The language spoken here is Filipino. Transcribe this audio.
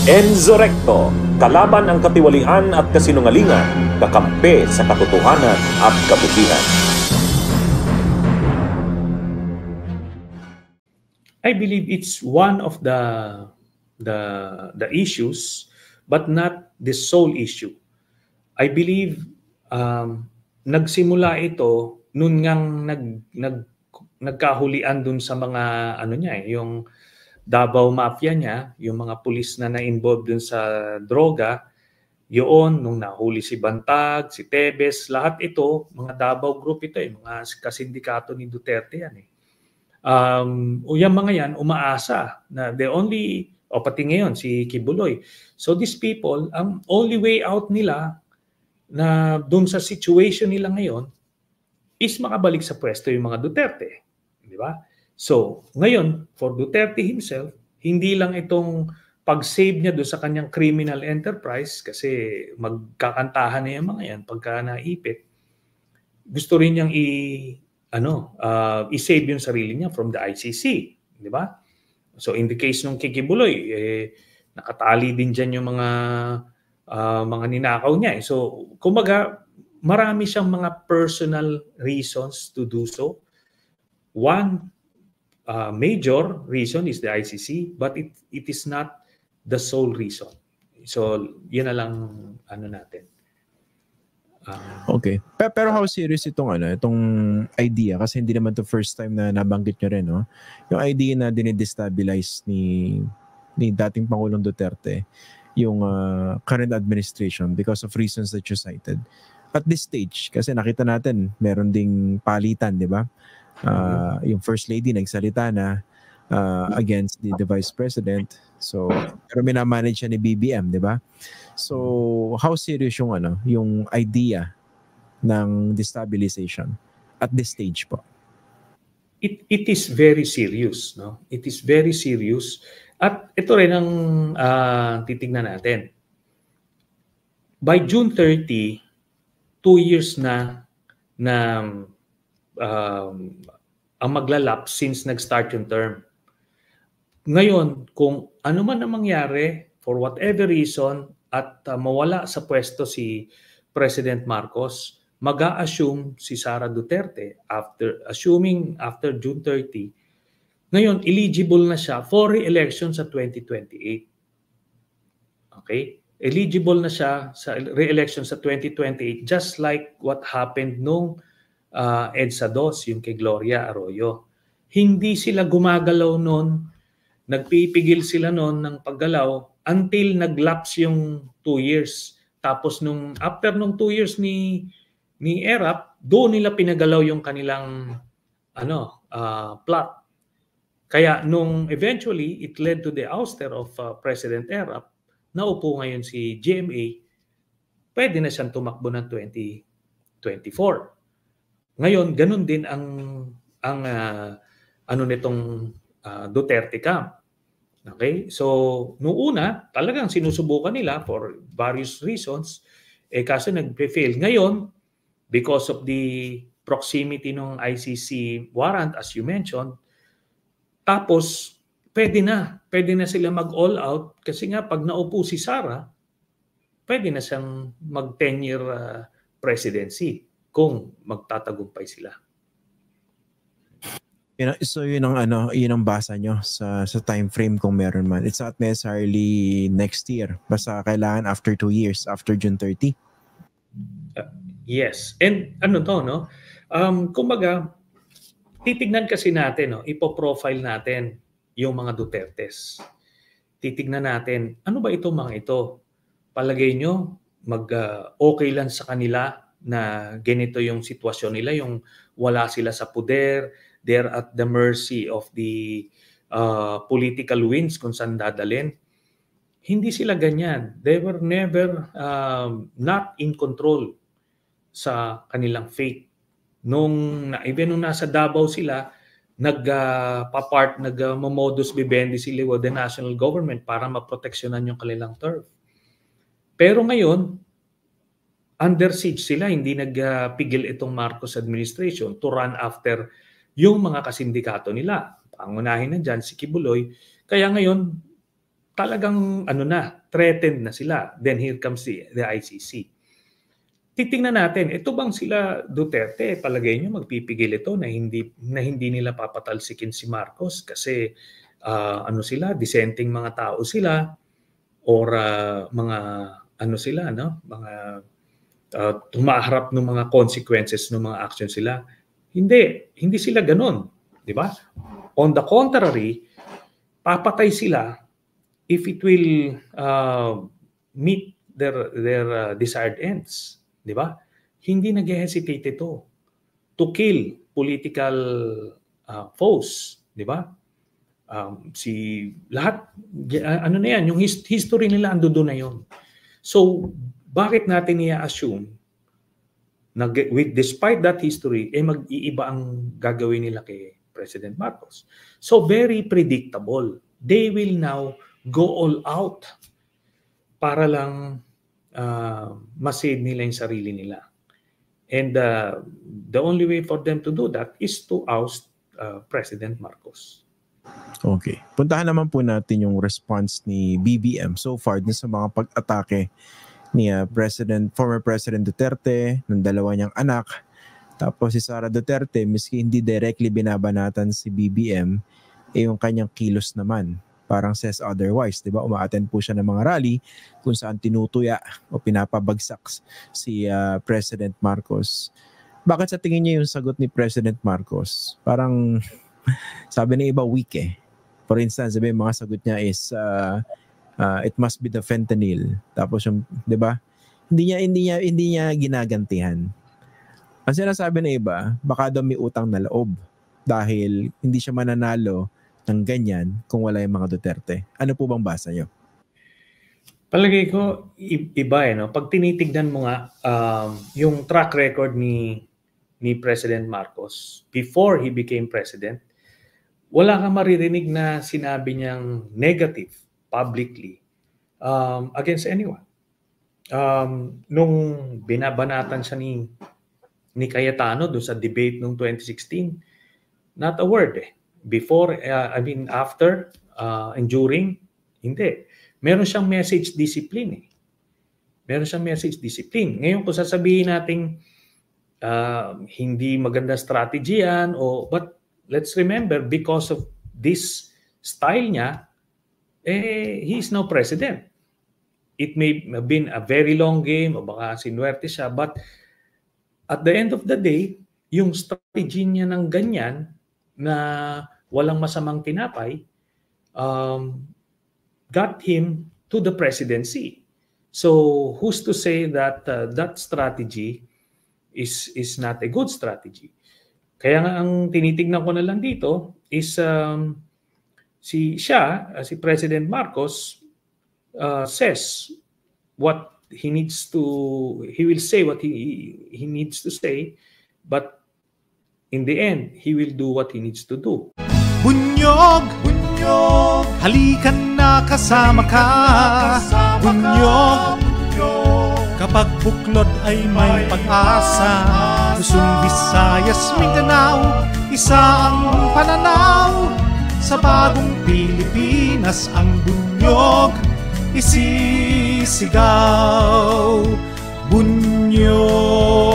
Enzo Recto, kalaban ang katiwalian at kasinungalingan, kakampi sa katotohanan at kabutihan. I believe it's one of the issues, but not the sole issue. I believe nagsimula ito noon ngang nagkahulian dun sa mga ano niya yung Davao Mafia niya, yung mga pulis na na-involved dun sa droga, yun, nung nahuli si Bantag, si Tebes, lahat ito, mga Davao group ito, mga kasindikato ni Duterte yan . Yung mga yan, umaasa na the only, pati ngayon, si Kibuloy. So these people, ang only way out nila na dun sa situation nila ngayon is makabalik sa pwesto yung mga Duterte. Di ba? So, ngayon, for Duterte himself, hindi lang itong pag-save niya doon sa kanyang criminal enterprise kasi magkakantahan na yung mga yan pagka naipit. Gusto rin niyang i-save yung sarili niya from the ICC. Di ba? So, in the case ng Kikibuloy, nakatali din dyan yung mga ninakaw niya. So, kumbaga, marami siyang mga personal reasons to do so. One major reason is the ICC, but it is not the sole reason. So, yun na lang natin. Okay. Pero how serious itong idea? Kasi hindi naman to first time na nabanggit nyo rin, no? Yung idea na dinidestabilize ni dating Pangulong Duterte yung current administration because of reasons that you cited. At this stage, kasi nakita natin, meron ding palitan, di ba? Yung First Lady nagsalita na against the Vice President. So, pero minamanage siya ni BBM, di ba? So, how serious yung idea ng destabilization at this stage po? It is very serious, no? It is very serious. At ito rin ang titignan natin. By June 30, 2 years na ang maglalap since nag-start yung term. Ngayon, kung ano man ang mangyari, for whatever reason, at mawala sa pwesto si President Marcos, mag-a-assume si Sara Duterte after June 30. Ngayon, eligible na siya for re-election sa 2028. Okay? Eligible na siya sa re-election sa 2028 just like what happened nung EDSA 2, yung kay Gloria Arroyo. Hindi sila gumagalaw noon, nagpipigil sila noon ng paggalaw until nag-lapse yung 2 years. Tapos after nung 2 years ni ERAP, doon nila pinagalaw yung kanilang plot. Kaya nung eventually it led to the ouster of President ERAP, naupo ngayon si GMA, pwede na siyang tumakbo ng 2024. Ngayon, ganun din ang nitong Duterte camp. Okay? So, noong una, talagang sinusubukan nila for various reasons, kaso nag-fail. Ngayon, because of the proximity ng ICC warrant, as you mentioned, tapos, pwede na sila mag-all out kasi nga pag naupo si Sara, pwede na siyang mag-10-year presidency kung magtatagumpay sila. So yun ang basa nyo sa time frame kung meron man. It's not necessarily next year. Basta kailangan after 2 years, after June 30. Yes. And kumbaga, titignan kasi natin, ipo-profile natin yung mga Dutertes. Titignan natin, ano ba itong mga ito? Palagay nyo, okay lang sa kanila na ganito yung sitwasyon nila, yung wala sila sa poder, they're at the mercy of the political winds kung saan dadalhin. Hindi sila ganyan. They were never not in control sa kanilang fate. Even nung nasa Davao sila, nag-modus vivendi sila with the national government para maproteksyonan yung kanilang turf. Pero ngayon, under siege sila, hindi nagpigil itong Marcos administration to run after yung mga kasindikato nila. Pangunahin na dyan si Kibuloy. Kaya ngayon, talagang threatened na sila. Then here comes the ICC. Titingnan natin, ito bang sila Duterte, palagay nyo magpipigil ito na hindi nila papatalsikin si Marcos kasi sila, dissenting mga tao sila, or mga mga tumaharap ng mga consequences ng mga action sila. Hindi sila ganun, di ba? On the contrary, papatay sila if it will meet their desired ends, di ba? Hindi nag-hesitate ito to kill political foes, di ba? Lahat na yan, yung history nila ando doon na yun. So bakit natin i-assume na despite that history mag-iiba ang gagawin nila kay President Marcos? So very predictable. They will now go all out para lang ma-save nila yung sarili nila. And the only way for them to do that is to oust President Marcos. Okay. Puntahan naman po natin yung response ni BBM so far din sa mga pag-atake ni former President Duterte, ng dalawa niyang anak. Tapos si Sara Duterte, miski hindi directly binabanatan si BBM, yung kanyang kilos naman parang says otherwise, 'di ba? Uma-attend po siya ng mga rally kung saan tinutuya o pinapabagsak si President Marcos. Bakit sa tingin niyo yung sagot ni President Marcos Parang sabi ng iba weak eh. For instance, sabi mga sagot niya is it must be the fentanyl. Tapos yung, 'di ba? Hindi niya ginagantihan. Ang sinasabi ng iba, baka daw may utang na loob dahil hindi siya mananalo ng ganyan kung wala yung mga Duterte. Ano po bang basa niyo? Palagay ko iba no. Pag tinitignan mo nga yung track record ni President Marcos before he became president, wala kang maririnig na sinabi niyang negative publicly against anyone. Nung binabanatan siya ni Cayetano doon sa debate noong 2016, not a word eh. Before, after, and during, hindi. Meron siyang message discipline eh. Meron siyang message discipline. Ngayon kung sasabihin natin hindi maganda strategy yan, but let's remember, because of this style niya, he is now president. It may have been a very long game, o baka sinuwerte siya, but at the end of the day, yung strategy niya ng ganyan na walang masamang tinapay got him to the presidency. So who's to say that that strategy is not a good strategy? Kaya nga ang tinitignan ko na lang dito is si President Marcos says what he will say what he needs to say, but in the end, he will do what he needs to do. Bunyog, bunyog, halikan na kasama ka. Bunyog, kapag buklod ay may pag-asa. Luzon, Visayas, Mindanao, isa ang pananaw. Sa bagong Pilipinas ang bunyog isisigaw. Bunyog.